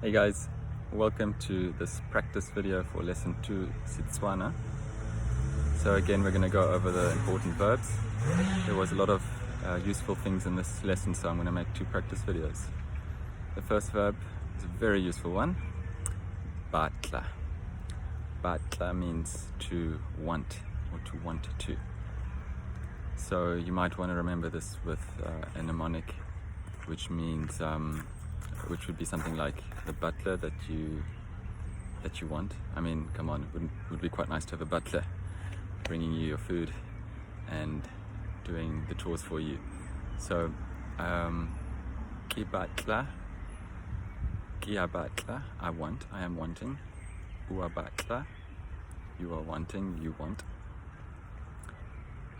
Hey guys, welcome to this practice video for lesson 2 Tswana. So again we're going to go over the important verbs. There was a lot of useful things in this lesson, so I'm going to make 2 practice videos. The first verb is a very useful one, batla. Batla means to want or to want to. So you might want to remember this with a mnemonic, which means which would be something like the butler that you want. I mean, come on, it would be quite nice to have a butler bringing you your food and doing the chores for you. So, ki batla, kia batla, I am wanting. Ua batla, you are wanting, you want.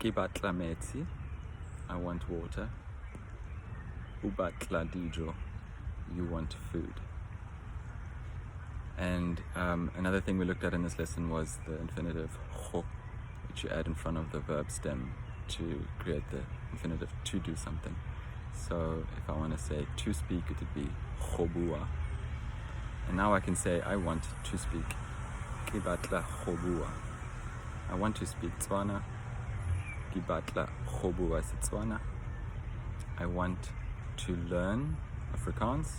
Ki batla metsi, I want water. U batla dijo, you want food. And another thing we looked at in this lesson was the infinitive ho, which you add in front of the verb stem to create the infinitive to do something. So if I want to say to speak, it would be hobua. And now I can say I want to speak. Ki batla hobua. I want to speak Tswana. Ki batla hobua Tswana. I want to learn Afrikaans.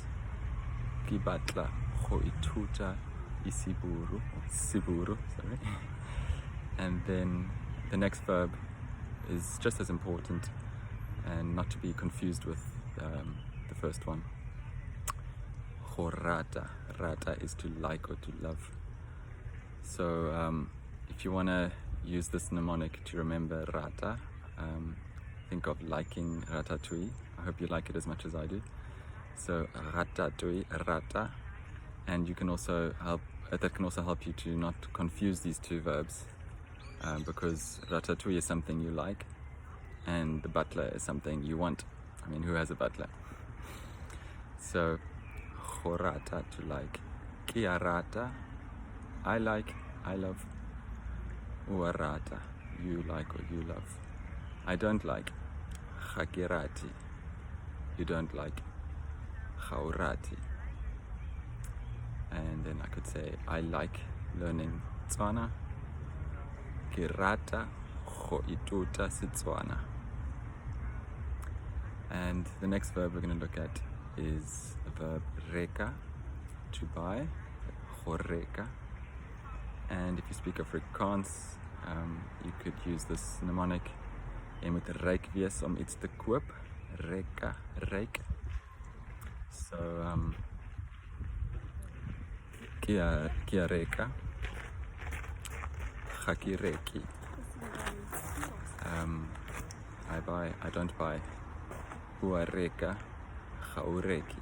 Ki batla ho ituta isiburu, siburu, sorry. And then the next verb is just as important and not to be confused with the first one. Ho rata. Rata is to like or to love. So if you want to use this mnemonic to remember rata, think of liking ratatouille. I hope you like it as much as I do. So ratatouille, rata, and you can also that can also help you to not confuse these 2 verbs, because ratatouille is something you like, and the butler is something you want. I mean, who has a butler? So rata, to like. Kia rata, I like, I love. Ua rata, you like or you love. I don't like. Hakirati, you don't like. Haurati. And then I could say I like learning Tswana. Ke rata go ituta Setswana. And the next verb we're going to look at is the verb reka, to buy, go reka. And if you speak Afrikaans, you could use this mnemonic. Jy moet ryk wees om iets te koop. Reka, ryk. So kia reka, haki reki. I buy, I don't buy. Ua reka, haureki.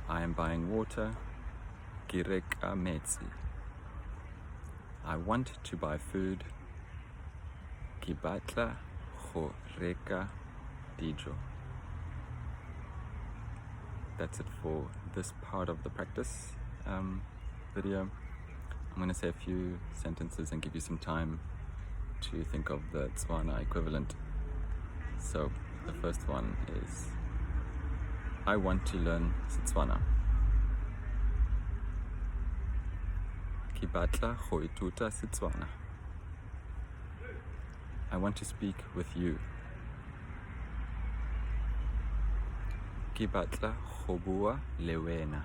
I am buying water. Ki reka metsi. I want to buy food. Ki batla ho reka dijo. That's it for this part of the practice video. I'm going to say a few sentences and give you some time to think of the Tswana equivalent. So the first one is, I want to learn Tswana. Ki batla go ituta Setswana. I want to speak with you. Ki batla go bua le wena.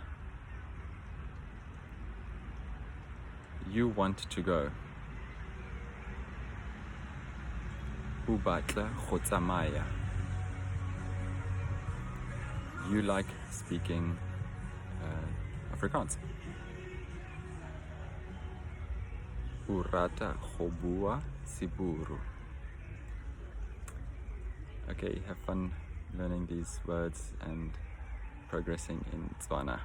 You want to go. O batla go tsamaya. You like speaking Afrikaans. O rata go bua siburu. Okay, have fun learning these words and progressing in Tswana.